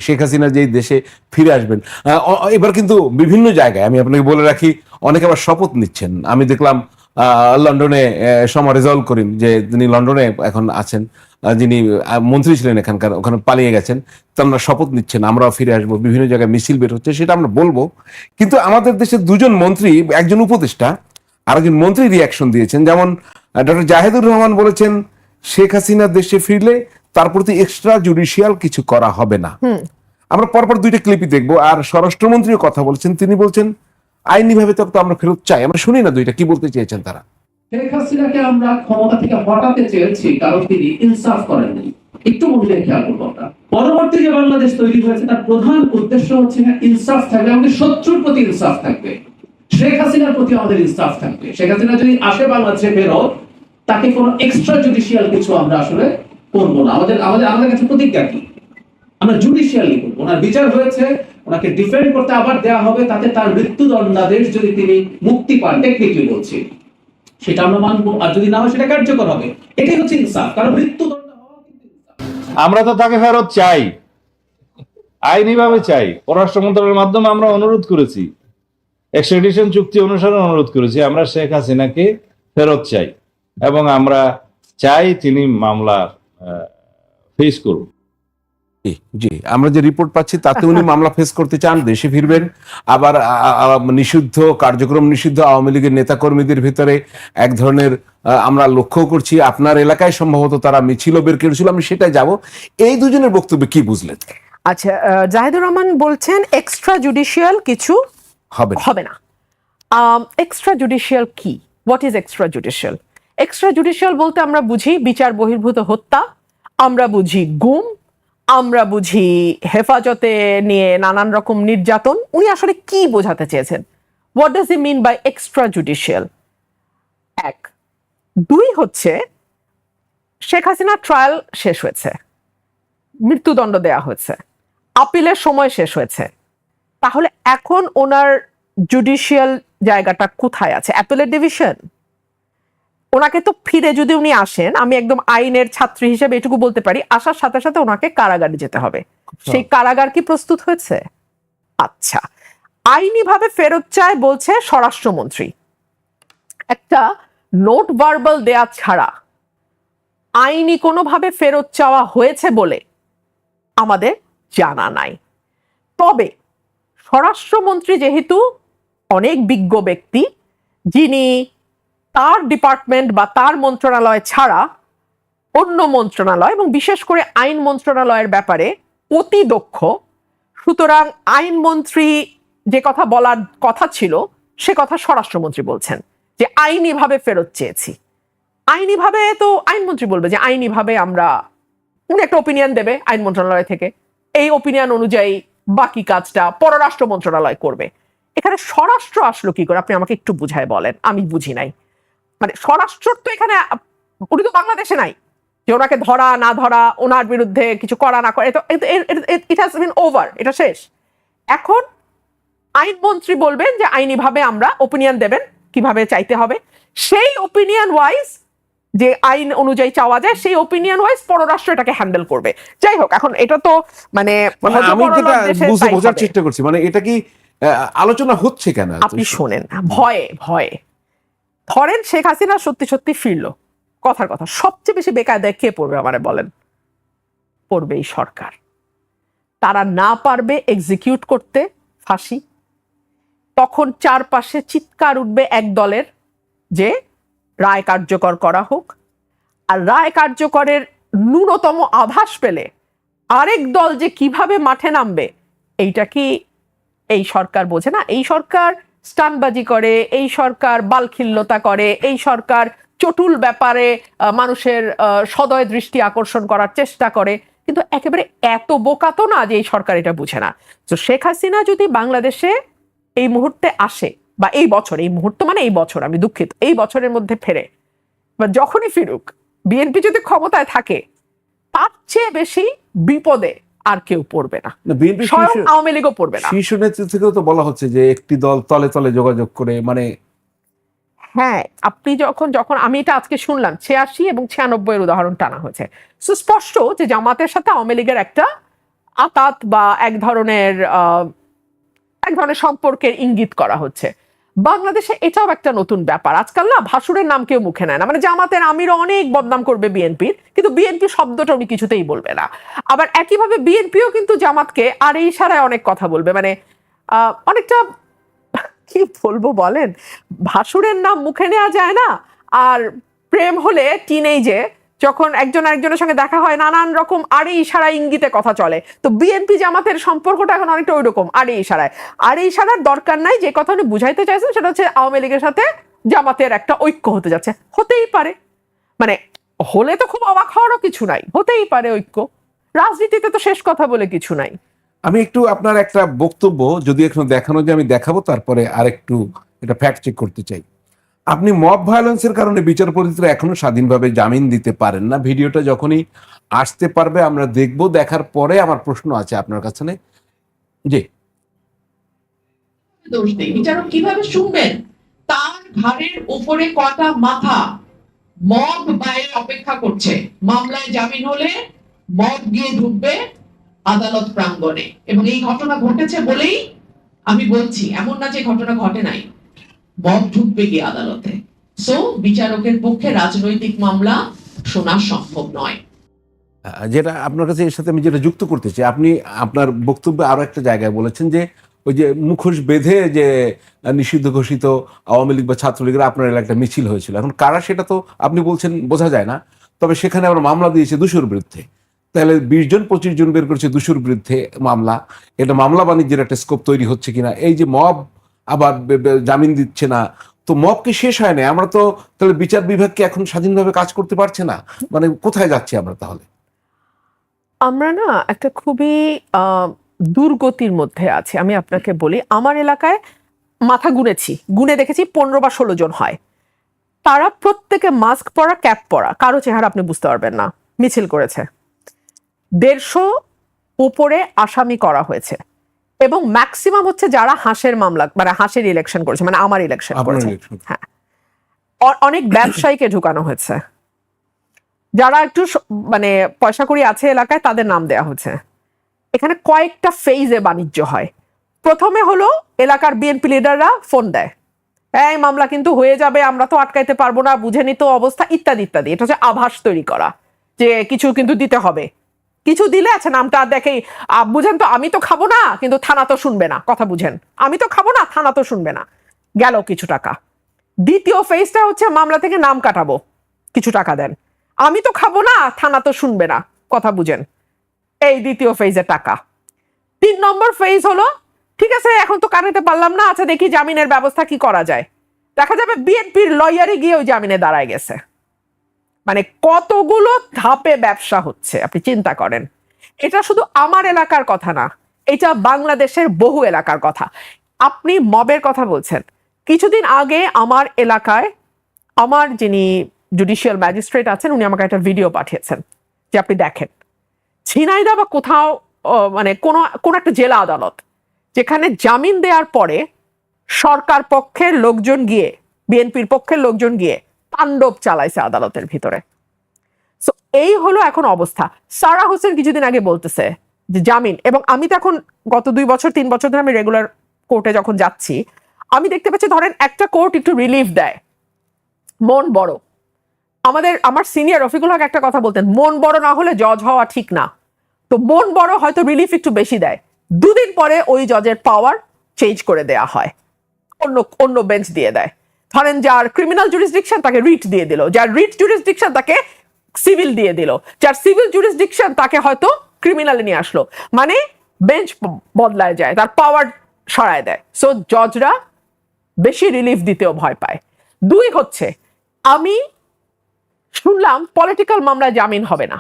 শেখ হাসিনা যেই দেশে ফিরে আসবেন, এবার কিন্তু বিভিন্ন জায়গায় আমি আপনাকে বলে রাখি অনেকে আবার শপথ নিচ্ছেন। আমি দেখলাম লন্ডনে সমা রেজাউল করিম, যে তিনি লন্ডনে এখন আছেন, যিনি মন্ত্রী ছিলেন এখানকার, ওখানে পালিয়ে গেছেন, তারা শপথ নিচ্ছেন আমরাও ফিরে আসবো, বিভিন্ন জায়গায় মিছিল বের হচ্ছে, সেটা আমরা বলবো। কিন্তু আমাদের দেশের দুজন মন্ত্রী, একজন উপদেষ্টা আর একজন মন্ত্রী রিয়াকশন দিয়েছেন। যেমন ডক্টর জাহেদুর রহমান বলেছেন শেখ হাসিনা দেশে ফিরলে তার প্রতি এক্সট্রা জুডিশিয়াল কিছু করা হবে না। আমরা পরপর দুইটা ক্লিপই দেখবো। আর স্বরাষ্ট্রমন্ত্রীও কথা বলছেন, তিনি বলছেন আইনিভাবে তো আমরা ফেরত চাই। আমরা শুনি না দুইটা কি বলতে চেয়েছেন তারা। শেখ হাসিনাকে আমরা ক্ষমতা থেকে হটাতে চেয়েছি কারণ তিনি ইনসাফ করেননি। একটু মনে খেয়াল করবো আমরা, পরবর্তী যে বাংলাদেশ তৈরি হয়েছে তার প্রধান উদ্দেশ্য হচ্ছে ইনসাফ থাকবে, আমাদের শত্রুর প্রতি ইনসাফ থাকবে, শেখ হাসিনার প্রতি আমাদের ইনসাফ থাকবে। শেখ হাসিনা যদি আসে বাংলাদেশে ফেরত, তাকে কোনো এক্সট্রা জুডিশিয়াল কিছু আমরা আসলে করবো না। আমাদের কাছে প্রতিজ্ঞা কি, আমরা জুডিশিয়ালি করবো। ওনার বিচার হয়েছে, ওনাকে ডিফেন্ড করতে আবার দেওয়া হবে, তাতে তার মৃত্যুদণ্ডাদেশ যদি তিনি মুক্তি পান, টেকনিক্যালি বলছি, সেটা আমরা মানবো। আর যদি না হয় সেটা কার্যকর হবে। এটাই হচ্ছে ইনসাফ, কারণ মৃত্যুদণ্ড হওয়া কিন্তু ইনসাফ। আমরা তো তাকে ফেরত চাই, আইনিভাবে চাই। পররাষ্ট্র মন্ত্রণালয়ের মাধ্যমে আমরা অনুরোধ করেছি, এক্সট্রাডিশন চুক্তি অনুসারে অনুরোধ করেছি, আমরা শেখ হাসিনাকে ফেরত চাই এবং আমরা চাই তিনি মামলা ফেস করুন। জি, আমরা যে রিপোর্ট পাচ্ছি তাতে উনি মামলা ফেস করতে চান, দেশে ফিরবেন। আবার নিষিদ্ধ কার্যক্রম, নিষিদ্ধ আওয়ামী লীগের নেতা কর্মীদের ভিতরে এক ধরনের আমরা লক্ষ্য করছি, আপনার এলাকায় সম্ভবত তারা মিছিল বের করেছিল, আমি সেটাই যাব। এই দুজনের বক্তব্য কি বুঝলেন? আচ্ছা, জাহিদুর রহমান বলছেন এক্সট্রা জুডিশিয়াল কিছু হবে না। এক্সট্রা জুডিশিয়াল কি? What is extra judicial? Extra judicial বলতে আমরা বুঝি বিচার বহির্ভূত হত্যা, আমরা বুঝি গুম, আমরা বুঝি হেফাজতে নিয়ে নানান রকম নির্যাতন। উনি আসলে কি বোঝাতে চেয়েছেন? What does he mean by extra judicial? এক। দুই হচ্ছে শেখ হাসিনা ট্রায়াল শেষ হয়েছে, মৃত্যুদণ্ড দেয়া হয়েছে, আপিলের সময় শেষ হয়েছে, তাহলে এখন ওনার জুডিশিয়াল জায়গাটা কোথায় আছে? অ্যাপিলের ডিভিশন? ওনাকে তো ফিরে যদি উনি আসেন, আমি একদম আইনের ছাত্রী হিসেবে এটুকু বলতে পারি, আসার সাথে সাথে ওনাকে কারাগারে যেতে হবে। সেই কারাগার কি প্রস্তুত হয়েছে? আচ্ছা, আইনিভাবে ফেরত চায় বলছে স্বরাষ্ট্রমন্ত্রী। একটা নোট ভার্বাল দেয়া ছাড়া আইনি কোনোভাবে ফেরত চাওয়া হয়েছে বলে আমাদের জানা নাই। তবে স্বরাষ্ট্রমন্ত্রী যেহেতু অনেক বিজ্ঞ ব্যক্তি, যিনি তার ডিপার্টমেন্ট বা তার মন্ত্রণালয় ছাড়া অন্য মন্ত্রণালয় এবং বিশেষ করে আইন মন্ত্রণালয়ের ব্যাপারে অতি দক্ষ, সুতরাং আইনমন্ত্রী যে কথা বলার কথা ছিল সে কথা স্বরাষ্ট্রমন্ত্রী বলছেন যে আইনিভাবে ফেরত চেয়েছি। আইনিভাবে তো আইনমন্ত্রী বলবে যে আইনিভাবে আমরা, উনি একটা ওপিনিয়ন দেবে আইন মন্ত্রণালয় থেকে, এই ওপিনিয়ন অনুযায়ী বাকি কাজটা পররাষ্ট্র মন্ত্রণালয় করবে। এখানে স্বরাষ্ট্র আসলো কি করে? আপনি আমাকে একটু বুঝায় বলেন, আমি বুঝি নাই। মানে স্বরাষ্ট্র তো এখানে, উনি তো বাংলাদেশে নাই যে ওনাকে ধরা না ধরা, ওনার বিরুদ্ধে কিছু করা না করে, ইট হ্যাজ বিন ওভার, এটা শেষ। এখন আইনমন্ত্রী বলবেন যে আইনিভাবে আমরা ওপিনিয়ন দেবেন কিভাবে চাইতে হবে, সেই ওপিনিয়ন ওয়াইজ যে আইন অনুযায়ী চাওয়া যায় সেই ওপিনিয়ন ওয়াইজ পররাষ্ট্র এটাকে হ্যান্ডেল করবে। যাই হোক, এখন এটা তো মানে আমি যেটা বোঝার চেষ্টা করছি, মানে এটা কি আলোচনা হচ্ছে কেন? আপনি শোনেন, ভয়ে ভয়ে ধরেন শেখ হাসিনা সত্যি সত্যি ফিরলো, কথার কথা, সবচেয়ে বেশি বেকায়দায় কে পড়বে আমারে বলেন? পড়বে এই সরকার। তারা না পারবে এক্সিকিউট করতে ফাঁসি, তখন চারপাশে চিৎকার উঠবে এক দলের যে রায় কার্যকর করা হোক, আর রায় কার্যকরের ন্যূনতম আভাস পেলে আরেক দল যে কিভাবে মাঠে নামবে, এইটা কি এই সরকার বোঝে না? এই সরকার স্টানবাজি করে, এই সরকার বালখিল্যতা করে, এই সরকার চটুল ব্যাপারে মানুষের সদয় দৃষ্টি আকর্ষণ করার চেষ্টা করে, কিন্তু একেবারে এত বোকা তো না যে এই সরকার এটা বুঝে না। তো শেখ হাসিনা যদি বাংলাদেশে এই মুহূর্তে আসে, বা এই বছর, এই মুহূর্ত মানে এই বছর, আমি দুঃখিত, এই বছরের মধ্যে ফেরে বা যখনই ফিরুক, বিএনপি যদি ক্ষমতায় থাকে, তার চেয়ে বেশি বিপদে আর কেউ পড়বে না, স্বয়ং আওয়ামী লীগও পড়বে না। শীর্ষ নেতৃত্ব থেকেও তো বলা হচ্ছে যে একটি দল তলে তলে যোগাযোগ করে, মানে হ্যাঁ, আপনি যখন আমি এটা আজকে শুনলাম 86 এবং 96 এর উদাহরণ টানা হয়েছে, সুস্পষ্ট যে জামাতের সাথে আওয়ামী লীগের একটা আতাত বা এক ধরনের সম্পর্কের ইঙ্গিত করা হচ্ছে। বাংলাদেশে এটাও একটা নতুন ব্যাপার, আজকাল না ভাসুরের নাম কেউ মুখে নেয় না। মানে জামাতের আমিরও অনেক বদনাম করবে বিএনপির, কিন্তু বিএনপি শব্দটা উনি কিছুতেই বলবে না। আবার একইভাবে বিএনপিও কিন্তু জামাতকে আর এই ইশারায় অনেক কথা বলবে, মানে অনেকটা কি বলবো বলেন, ভাসুরের নাম মুখে নেওয়া যায় না। আর প্রেম হলে টিনেজে যখন একজন আরেকজনের সঙ্গে দেখা হয় নানান রকম আরে ইশারা ইঙ্গিতে কথা চলে। তো বিএনপি জামাতের সম্পর্কটা এখন অনেকটা ওই রকম আরে ইশারায়। আরে ইশারার দরকার নাই, যে কথা উনি বুঝাইতে চাইছেন সেটা হচ্ছে আওয়ামী লীগের সাথে জামাতের একটা ঐক্য হতে যাচ্ছে। হতেই পারে, মানে হলে তো খুব অবাক হওয়ারও কিছু নাই, হতেই পারে ঐক্য। রাজনীতিতে তো শেষ কথা বলে কিছু নাই। আমি একটু আপনার একটা বক্তব্য যদি এখন দেখানো যে আমি দেখাবো, তারপরে আরেকটু এটা ফ্যাক্ট চেক করতে চাই। আপনি মব ভায়োলেন্সের কারণে বিচারপতিরা এখনো স্বাধীনভাবে জামিন দিতে পারেন না। ভিডিওটা যখনই আসতে পারবে আমরা দেখব, দেখার পরে আমার প্রশ্ন আছে আপনার কাছে। জি, দোষ নেই, বিচারক কিভাবে শুনবেন? তার ঘাড়ের উপরে কটা মাথা মব বাইরে অপেক্ষা করছে, মামলায় জামিন হলে মব গিয়ে ঢুকবে আদালত প্রাঙ্গণে। এবং এই ঘটনা ঘটেছে বলেই আমি বলছি, এমন না যে ঘটনা ঘটে নাই, মব ঢুকবে গিয়ে আদালতে। সো বিচারকের পক্ষে রাজনৈতিক মামলা শোনা সম্ভব নয়। যেটা আপনার কাছে এর সাথে আমি যেটা যুক্ত করতে চাই, আপনি আপনার বক্তব্যে আরো একটা জায়গায় বলেছেন যে ওই যে মুখোশ বেঁধে যে নিষিদ্ধ ঘোষিত আওয়ামী লীগ বা ছাত্রলীগের আপনার এলাকায় একটা মিছিল হয়েছিল। এখন কারা সেটা তো আপনি বলছেন বোঝা যায় না, তবে সেখানে আবার মামলা দিয়েছে 200-র বিরুদ্ধে। তাহলে 20 জন 25 জন বের করেছে 200-র বিরুদ্ধে মামলা। এটা মামলা বাণিজ্যের একটা স্কোপ তৈরি হচ্ছে কিনা। এই যে মব আবার জামিন দিচ্ছে না, তো মব কি শেষ হয় না? আমরা তো তাহলে বিচার বিভাগকে এখন স্বাধীনভাবে কাজ করতে পারছে না, মানে কোথায় যাচ্ছি আমরা তাহলে? আমরা না একটা খুবই দুর্গতির মধ্যে আছি। আমি আপনাকে বলি, আমার এলাকায় মাথা গুনে দেখেছি 15 বা 16 জন হয়। তারা প্রত্যেকে মাস্ক পরা, ক্যাপ পরা, কারো চেহারা আপনি বুঝতে পারবেন না। মিছিল করেছে, 150 উপরে আসামি করা হয়েছে, এবং ম্যাক্সিমাম হচ্ছে যারা হাঁসের মামলা, মানে হাঁসের ইলেকশন করেছে, মানে আমার ইলেকশন করেছে। হ্যাঁ, অনেক ব্যবসায়ীকে ঢুকানো হয়েছে, যারা একটু মানে পয়সা কড়ি আছে এলাকায় তাদের নাম দেয়া হচ্ছে। এখানে কয়েকটা ফেজে বাণিজ্য হয়। প্রথমে হলো এলাকার বিএনপি লিডাররা ফোন দেয়, এই মামলা কিন্তু হয়ে যাবে, আমরা তো আটকাইতে পারবো না, বুঝে নিত অবস্থা, ইত্যাদি ইত্যাদি। এটা হচ্ছে আভাস তৈরি করা যে কিছু কিন্তু দিতে হবে। কিছু দিলে আচ্ছা নামটা দেখেই বুঝেন তো, আমি তো খাবো না কিন্তু থানা তো শুনবে না, কথা বুঝেন, আমি তো খাবো না থানা তো শুনবে না, গেল কিছু টাকা। দ্বিতীয় ফেজটা হচ্ছে মামলা থেকে নাম কাটাবো, কিছু টাকা দেন, আমি তো খাবো না থানা তো শুনবে না, কথা বুঝেন, এই দ্বিতীয় ফেজের টাকা। 3 নম্বর ফেজ হলো, ঠিক আছে এখন তো কাটাতে পারলাম না, আচ্ছা দেখি জামিনের ব্যবস্থা কি করা যায়। দেখা যাবে বিএনপির লয়ারে গিয়ে ওই জামিনে দাঁড়ায় গেছে। মানে কতগুলো ধাপে ব্যবসা হচ্ছে আপনি চিন্তা করেন। এটা শুধু আমার এলাকার কথা না, এটা বাংলাদেশের বহু এলাকার কথা। আপনি মবের কথা বলছেন, কিছুদিন আগে আমার এলাকায় আমার যিনি জুডিশিয়াল ম্যাজিস্ট্রেট আছেন উনি আমাকে একটা ভিডিও পাঠিয়েছেন, যে আপনি দেখেন ঝিনাইদহ বা কোথাও মানে কোন একটা জেলা আদালত, যেখানে জামিন দেওয়ার পরে সরকার পক্ষের লোকজন গিয়ে, বিএনপির পক্ষের লোকজন গিয়ে তাণ্ডব চালাইছে আদালতের ভিতরে। সো এই হলো এখন অবস্থা। সারা হোসেন কিছুদিন আগে বলতেছে যে জামিন, এবং আমি তো এখন গত 2 বছর 3 বছর ধরে আমি রেগুলার কোর্টে যখন যাচ্ছি, আমি দেখতে পাচ্ছি ধরেন একটা কোর্ট একটু রিলিফ দেয়, মন বড়। আমার সিনিয়র রফিকুল হক একটা কথা বলতেন, মন বড় না হলে জজ হওয়া ঠিক না। তো মন বড় হয়তো রিলিফ একটু বেশি দেয়, 2 দিন পরে ওই জজের পাওয়ার চেঞ্জ করে দেয়া হয়, অন্য বেঞ্চ দিয়ে দেয়। ধরেন যার ক্রিমিনাল জুরিসডিকশন তাকে রিট দিয়ে দিল, যার রিট জুরিসডিকশন তাকে সিভিল দিয়ে দিল, যার সিভিল জুরিসডিকশন তাকে হয়তো ক্রিমিনালে নিয়ে আসলো। মানে বেঞ্চ বদলায় যায়, তার পাওয়ার সরায় দেয়। সো জজরা বেশি রিলিফ দিতেও ভয় পায়। 2 হচ্ছে, আমি শুনলাম পলিটিক্যাল মামলায় জামিন হবে না।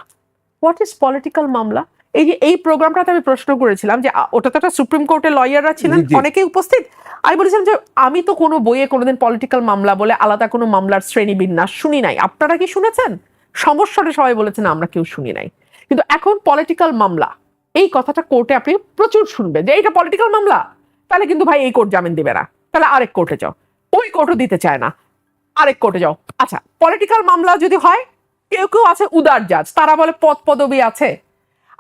হোয়াট ইজ পলিটিক্যাল মামলা? এই যে এই প্রোগ্রামটাতে আমি প্রশ্ন করেছিলাম যে ওটা তো একটা সুপ্রিম কোর্টের লয়াররা ছিলেন অনেকেই উপস্থিত। আমি বলেছিলাম যে আমি তো কোনো বইয়ে কোনোদিন পলিটিক্যাল মামলা বলে আলাদা কোনো মামলার শ্রেণী বিন্যাস শুনি নাই, আপনারা কি শুনেছেন? সমস্যাটা সবাই বলেছেন আমরা কেউ শুনি নাই। কিন্তু এখন পলিটিক্যাল মামলা এই কথাটা কোর্টে আপনি প্রচুর শুনবেন যে এইটা পলিটিক্যাল মামলা, তাহলে কিন্তু ভাই এই কোর্ট জামিন দিবে না, তাহলে আরেক কোর্টে যাও, ওই কোর্টও দিতে চায় না, আরেক কোর্টে যাও। আচ্ছা পলিটিক্যাল মামলা যদি হয়, কেউ কেউ আছে উদার জাজ, তারা বলে পদ পদবি আছে,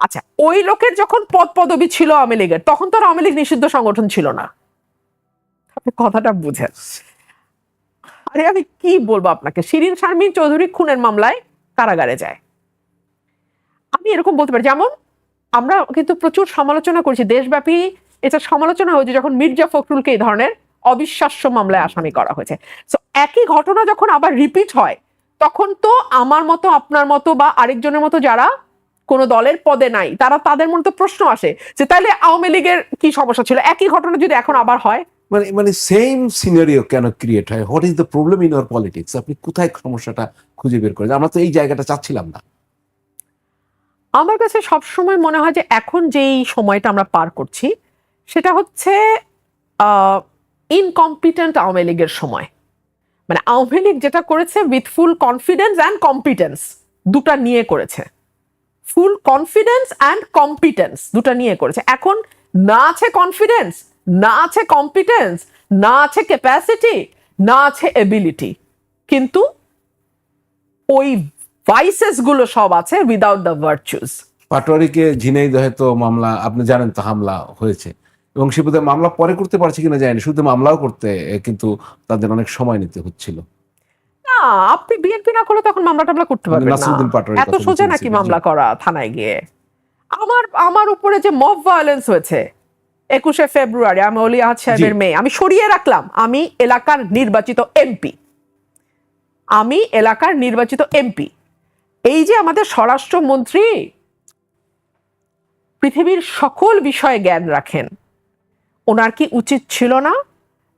আচ্ছা, ওই লোকের যখন পদ পদবি ছিল আওয়ামী লীগের, তখন তো আর আওয়ামী লীগ নিষিদ্ধ সংগঠন ছিল না। আপনি কথাটা বুঝেন। আরে আমি কি বলবো আপনাকে, শিরিন শারমিন চৌধুরী খুনের মামলায় কারাগারে যায়। আমি এরকম বলতে পারি, যেমন আমরা কিন্তু প্রচুর সমালোচনা করেছি দেশব্যাপী, এটা সমালোচনা হয়েছে যখন মির্জা ফখরুলকে এই ধরনের অবিশ্বাস্য মামলায় আসামি করা হয়েছে। তো একই ঘটনা যখন আবার রিপিট হয়, তখন তো আমার মতো, আপনার মতো বা আরেকজনের মতো যারা কোনো দলের পদে নাই, তাদের মধ্যে প্রশ্ন আসে যে তাহলে আওয়ামী লীগের কি সমস্যা ছিল, একই ঘটনা যদি এখন আবার হয়। মানে সেম সিনারিও কেন ক্রিয়েট হয়? What is the problem in our politics? আপনি কোথায় সমস্যাটা খুঁজে বের করেন? আমরা তো এই জায়গাটা চাচ্ছিলাম না। আমার কাছে সবসময় মনে হয় যে এখন যেই সময়টা আমরা পার করছি, সেটা হচ্ছে ইনকম্পিটেন্ট আওয়ামী লীগের সময়। মানে আওয়ামী লীগ যেটা করেছে with full confidence and competence, দুটা নিয়ে করেছে। ফুল কনফিডেন্স অ্যান্ড কম্পিটেন্স দুটা নিয়ে করেছে। এখন না আছে কনফিডেন্স, না আছে কম্পিটেন্স, না আছে ক্যাপাসিটি, না আছে এবিলিটি, কিন্তু ওই ভাইসেস গুলো সব আছে উইদাউট দ্য ভার্চুস। পাটোয়ারিকে ঝিনাইদহে তো মামলা, আপনি জানেন তো, হামলা হয়েছে, এবং সে বোধহয় মামলা পরে করতে পারছে কিনা জানি, শুধু মামলাও করতে কিন্তু তাদের অনেক সময় নিতে হচ্ছিল। না, আপনি বিএনপি না করলে তখন মামলা টামলা করতে পারবেন নাসিরুদ্দিন না। পাটোয়ারির এত কথা সোজা বলছি, নাকি জি। মামলা করা থানায় গিয়ে? আমার উপরে যে মব ভায়োলেন্স হয়েছে 21শে ফেব্রুয়ারি, আমি অলি আহাদ সাহেবের মেয়ে, আমি সরিয়ে রাখলাম, আমি এলাকার নির্বাচিত এমপি, আমি এলাকার নির্বাচিত এমপি। এই যে আমাদের স্বরাষ্ট্রমন্ত্রী পৃথিবীর সকল বিষয়ে জ্ঞান রাখেন, ওনার কি উচিত ছিল না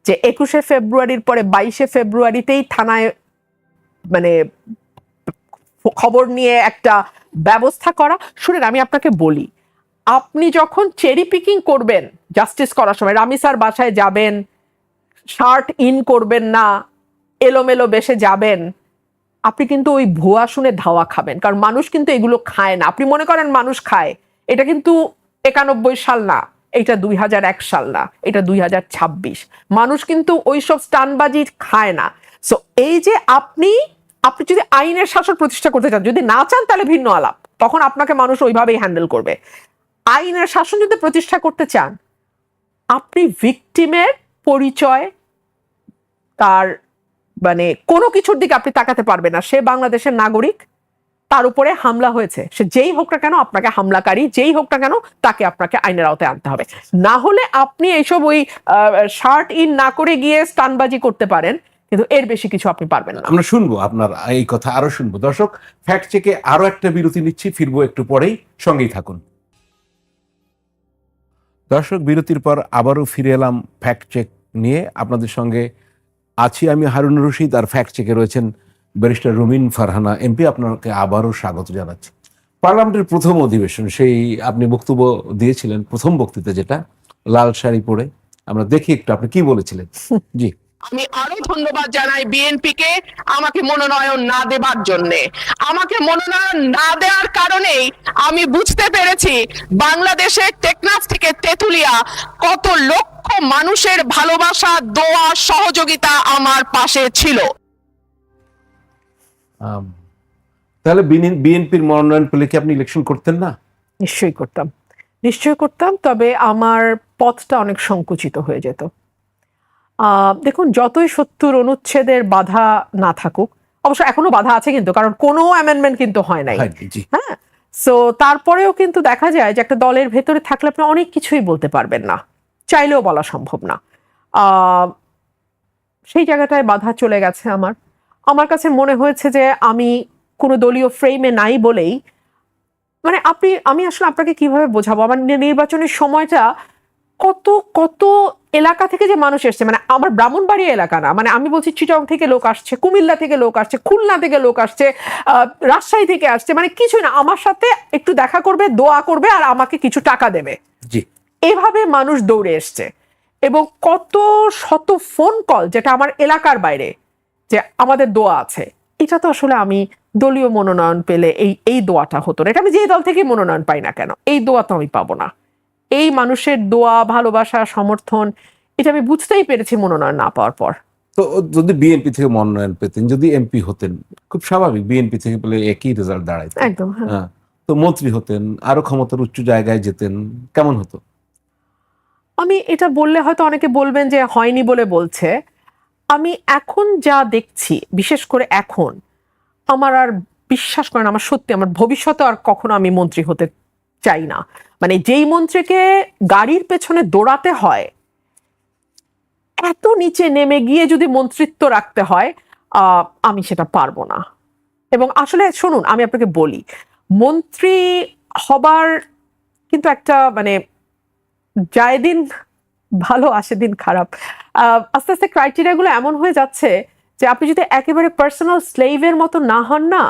যে 21শে ফেব্রুয়ারির পরে 22শে ফেব্রুয়ারিতেই থানায় মানে খবর নিয়ে একটা ব্যবস্থা করা? শুনেন, আমি আপনাকে বলি, আপনি যখন চেরি পিকিং করবেন জাস্টিস করার সময়, রামি স্যার বাসায় যাবেন, শার্ট ইন করবেন না, এলোমেলো বেশে যাবেন, আপনি কিন্তু ওই ভুয়া শুনে ধাওয়া খাবেন। কারণ মানুষ কিন্তু এগুলো খায় না। আপনি মনে করেন মানুষ খায়, এটা কিন্তু 91 সাল না, এটা 2001 সাল না, এটা 2026। মানুষ কিন্তু ওইসব স্টানবাজি খায় না। সো এই যে আপনি যদি আইনের শাসন প্রতিষ্ঠা করতে চান, যদি না চান তাহলে ভিন্ন আলাপ, তখন আপনাকে মানুষ ওইভাবেই হ্যান্ডেল করবে। আইনের শাসন যদি প্রতিষ্ঠা করতে চান, আপনি ভিকটিমের পরিচয়, তার মানে কোনো কিছুর দিকে আপনি তাকাতে পারবেন না। সে বাংলাদেশের নাগরিক, তার উপরে হামলা হয়েছে, সে যেই হোক না কেন, আপনাকে হামলাকারী যেই হোক না কেন, তাকে আপনাকে আইনের আওতায় আনতে হবে। না হলে আপনি এইসব ওই শার্ট ইন না করে গিয়ে স্টানবাজি করতে পারেন, কিন্তু এর বেশি কিছু আপনি পারবেন না। আমরা শুনবো আপনার এই কথা, আরো শুনবো। দর্শক, ফ্যাক্ট চেকে আরো একটা বিরতি নিচ্ছি, ফিরবো একটু পরেই, সঙ্গেই থাকুন। দর্শক, বিরতির পর আবারও ফিরে এলাম ফ্যাক্ট চেক নিয়ে। আপনাদের সঙ্গে আছি আমি, হারুন রশিদ, আর ফ্যাক্ট চেকে রয়েছেন ব্যারিস্টার রুমিন ফারহানা এমপি। আপনাকে আবারও স্বাগত জানাচ্ছি। পার্লামেন্টের প্রথম অধিবেশন, সেই আপনি বক্তব্য দিয়েছিলেন, প্রথম বক্তৃতা যেটা, লাল শাড়ি পরে, আমরা দেখি একটু আপনি কি বলেছিলেন। জি। আমি আরো ধন্যবাদ জানাই বিএনপি কে আমাকে মনোনয়ন না দেবার জন্য। আমাকে মনোনয়ন না দেওয়ার কারণেই আমি বুঝতে পেরেছি বাংলাদেশের টেকনাফ থেকে তেতুলিয়া কত লক্ষ মানুষের ভালোবাসা, দোয়া, সহযোগিতা আমার পাশে ছিল। তাহলে বিএনপির মনোনয়ন পেলে কি আপনি ইলেকশন করতেন না? নিশ্চয়ই করতাম, নিশ্চয়ই করতাম, তবে আমার পথটা অনেক সংকুচিত হয়ে যেত। দেখুন, যতই 70 অনুচ্ছেদের বাধা না থাকুক, অবশ্য এখনো বাধা আছে কিন্তু, কারণ কোনো অ্যামেন্ডমেন্ট কিন্তু হয় নাই। হ্যাঁ, সো তারপরেও কিন্তু দেখা যায় যে একটা দলের ভেতরে থাকলে আপনি অনেক কিছুই বলতে পারবেন না, চাইলেও বলা সম্ভব না। সেই জায়গাটায় বাধা চলে গেছে আমার কাছে মনে হয়েছে যে আমি কোনো দলীয় ফ্রেমে নাই বলেই, মানে আমি আসলে আপনাকে কিভাবে বোঝাবো, আমার নির্বাচনের সময়টা কত এলাকা থেকে যে মানুষ এসছে, মানে আমার ব্রাহ্মণবাড়িয়া এলাকা না, মানে আমি বলছি চিটাগং থেকে লোক আসছে, কুমিল্লা থেকে লোক আসছে, খুলনা থেকে লোক আসছে, রাজশাহী থেকে আসছে, মানে কিছুই না, আমার সাথে একটু দেখা করবে, দোয়া করবে, আর আমাকে কিছু টাকা দেবে। জি। এভাবে মানুষ দৌড়ে এসছে, এবং কত শত ফোন কল যেটা আমার এলাকার বাইরে, যে আমাদের দোয়া আছে। এটা তো আসলে আমি দলীয় মনোনয়ন পেলে এই দোয়াটা হতো না। এটা আমি যেই দল থেকে মনোনয়ন পাই না কেন, এই দোয়া তো আমি পাবো না। এই মানুষের দোয়া, ভালোবাসা, সমর্থন, এটা আমি বুঝতেই পেরেছি মনোনয়ন না পাওয়ার পর। তো যদি বিএনপি থেকে মনোনয়ন পেতেন, যদি এমপি হতেন, খুব স্বাভাবিক, বিএনপি থেকে পেলে একই রেজাল্ট দাঁড়ায়। একদম, হ্যাঁ। তো মন্ত্রী হতেন, আরো ক্ষমতার উচ্চ জায়গায় যেতেন, কেমন হতো? আমি এটা বললে হয়তো অনেকে বলবেন যে হয়নি বলে বলছে। আমি এখন যা দেখছি, বিশেষ করে এখন, আমার আর বিশ্বাস করেন, আমার সত্যি আমার ভবিষ্যতে আর কখনো আমি মন্ত্রী হতে চাই না। মানে যেই মন্ত্রীকে গাড়ির পেছনে দৌড়াতে হয়, এত নিচে নেমে গিয়ে যদি মন্ত্রিত্ব রাখতে হয়, আমি সেটা পারবো না। এবং আসলে শুনুন, আমি আপনাকে বলি, মন্ত্রী হবার কিন্তু একটা মানে যায় দিন ভালো আসে দিন খারাপ। আস্তে আস্তে ক্রাইটেরিয়াগুলো এমন হয়ে যাচ্ছে যে আপনি যদি একেবারে পার্সোনাল স্লেভের মতো না হন না,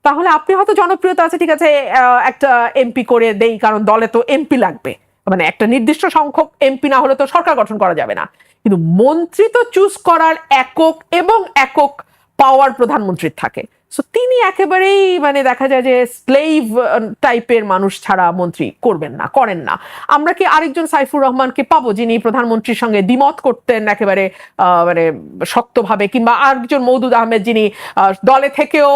তাহলে আপনি হয়তো জনপ্রিয়তা আছে, ঠিক আছে, একটা এমপি করে দেই কারণ দলে তো এমপি লাগবে, মানে একটা নির্দিষ্ট সংখ্যক এমপি না হলে তো সরকার গঠন করা যাবে না। কিন্তু মন্ত্রী তো চুজ করার একক এবং একক পাওয়ার প্রধানমন্ত্রীর থাকে। সো তিনি একেবারেই মানে দেখা যায় যে স্লেভ টাইপের মানুষ ছাড়া মন্ত্রী করবেন না, করেন না। আমরা কি আরেকজন সাইফুর রহমানকে পাবো যিনি প্রধানমন্ত্রীর সঙ্গে দ্বিমত করতেন একেবারে মানে শক্তভাবে, কিংবা আরেকজন মওদুদ আহমেদ যিনি দলে থেকেও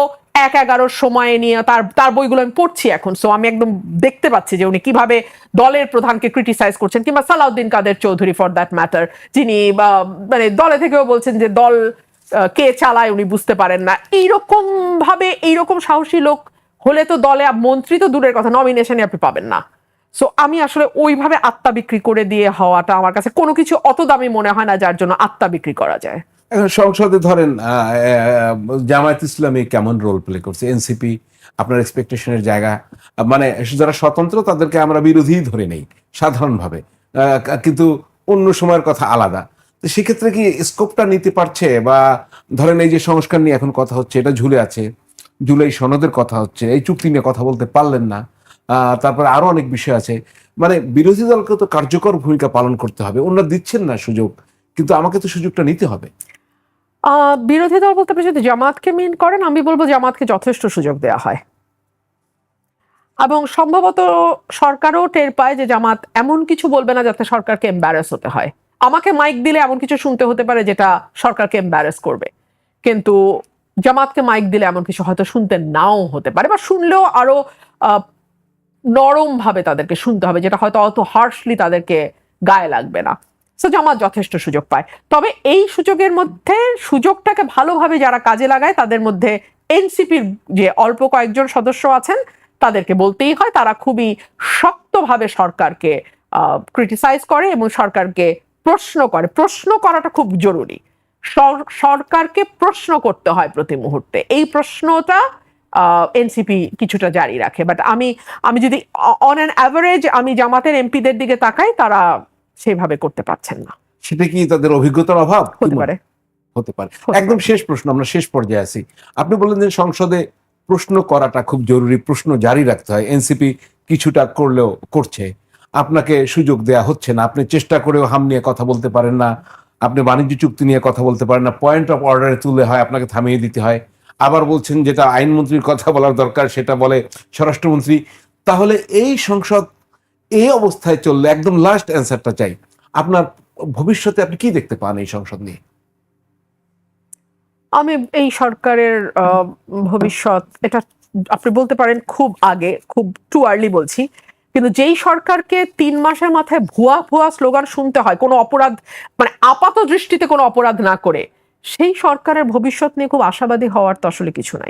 1-11 সময়ে নিয়ে তার বইগুলো আমি পড়ছি এখন, সো আমি একদম দেখতে পাচ্ছি যে উনি কিভাবে দলের প্রধানকে ক্রিটিসাইজ করছেন, কিংবা সালাউদ্দিন কাদের চৌধুরী ফর দ্যাট ম্যাটার, যিনি মানে দলে থেকেও বলছেন যে দল কে চালায় উনি বুঝতে পারেন না। এইরকম ভাবে এইরকম সাহসী লোক হলে তো দলে মন্ত্রী তো দূরের কথা, নমিনেশনে আপনি পাবেন না। সো আমি আসলে ওইভাবে আত্মা বিক্রি করে দিয়ে হওয়াটা আমার কাছে কোনো কিছু অত দামি মনে হয় না যার জন্য আত্মা বিক্রি করা যায়। এখন সংসদে ধরেন জামায়াত ইসলামী কেমন রোল প্লে করছে, এনসিপি আপনার এক্সপেকটেশনের জায়গা, মানে যারা স্বতন্ত্র তাদেরকে আমরা বিরোধী ধরে নেই সাধারণভাবে, কিন্তু অন্য সময়ের কথা আলাদা। তো সেক্ষেত্রে কি স্কোপটা নিতে পারছে, বা ধরেন এই যে সংস্কার নিয়ে এখন কথা হচ্ছে, এটা ঝুলে আছে, জুলাই সনদের কথা হচ্ছে, এই চুক্তি নিয়ে কথা বলতে পারলেন না, তারপরে আরো অনেক বিষয় আছে। মানে বিরোধী দলকে তো কার্যকর ভূমিকা পালন করতে হবে, ওনারা দিচ্ছেন না সুযোগ, কিন্তু আমাকে তো সুযোগটা নিতে হবে। বিরোধী দল বলতে আপনি যদি জামাতকে মিন করেন, আমি বলবো জামাতকে যথেষ্ট সুযোগ দেওয়া হয়, এবং সম্ভবত সরকারও টের পায় যে জামাত এমন কিছু বলবে না যাতে সরকারকে এম্বারেস হতে হয়। আমাকে মাইক দিলে এমন কিছু শুনতে হতে পারে যেটা সরকারকে এম্বারেস করবে, কিন্তু জামাতকে মাইক দিলে এমন কিছু হয়তো শুনতে নাও হতে পারে, বা শুনলেও আরো নরম ভাবে তাদেরকে শুনতে হবে, যেটা হয়তো অত হার্শলি তাদেরকে গায়ে লাগবে না। সো জামাত যথেষ্ট সুযোগ পায়, তবে এই সুযোগের মধ্যে সুযোগটাকে ভালোভাবে যারা কাজে লাগায় তাদের মধ্যে এনসিপির যে অল্প কয়েকজন সদস্য আছেন তাদেরকে বলতেই হয়, তারা খুবই শক্তভাবে সরকারকে ক্রিটিসাইজ করে এবং সরকারকে প্রশ্ন করে। প্রশ্ন করাটা খুব জরুরি, সরকারকে প্রশ্ন করতে হয় প্রতি মুহূর্তে। এই প্রশ্নটা এনসিপি কিছুটা জারি রাখে, বাট আমি যদি অন অ্যান অ্যাভারেজ আমি জামাতের এমপিদের দিকে তাকাই, তারা সেভাবে করতে পারছেন না। সেটা কি তাদের অভিজ্ঞতার অভাব? হতে পারে, হতে পারে। একদম শেষ প্রশ্ন, আমরা শেষ পর্যায়ে আছি। আপনি বললেন যে সংসদে প্রশ্ন করাটা খুব জরুরি, প্রশ্ন জারি রাখতে হয়। এনসিপি কিছুটা করলেও করছে, আপনাকে সুযোগ দেয়া হচ্ছে না, আপনি চেষ্টা করেও হাম নিয়ে কথা বলতে পারেন না, আপনি বাণিজ্য চুক্তি নিয়ে কথা বলতে পারেন না, পয়েন্ট অফ অর্ডারে তুলে হয় আপনাকে থামিয়ে দিতে হয়। আবার বলছেন যেটা আইনমন্ত্রীর কথা বলার দরকার সেটা বলে স্বরাষ্ট্রমন্ত্রী। তাহলে এই সংসদ এই অবস্থায় চললে, একদম লাস্ট অ্যান্সারটা চাই, আপনার ভবিষ্যতে আপনি কি দেখতে পান এই সংসদ নিয়ে? আমি এই সরকারের ভবিষ্যৎ, এটা আপনি বলতে পারেন খুব আগে, খুব টু আর্লি বলছি, কিন্তু যেই সরকারকে 3 মাসের মাথায় ভুয়া ভুয়া স্লোগান শুনতে হয় কোনো অপরাধ, মানে আপাত দৃষ্টিতে কোনো অপরাধ না করে, সেই সরকারের ভবিষ্যৎ নিয়ে খুব আশাবাদী হওয়ার তো আসলে কিছু নাই।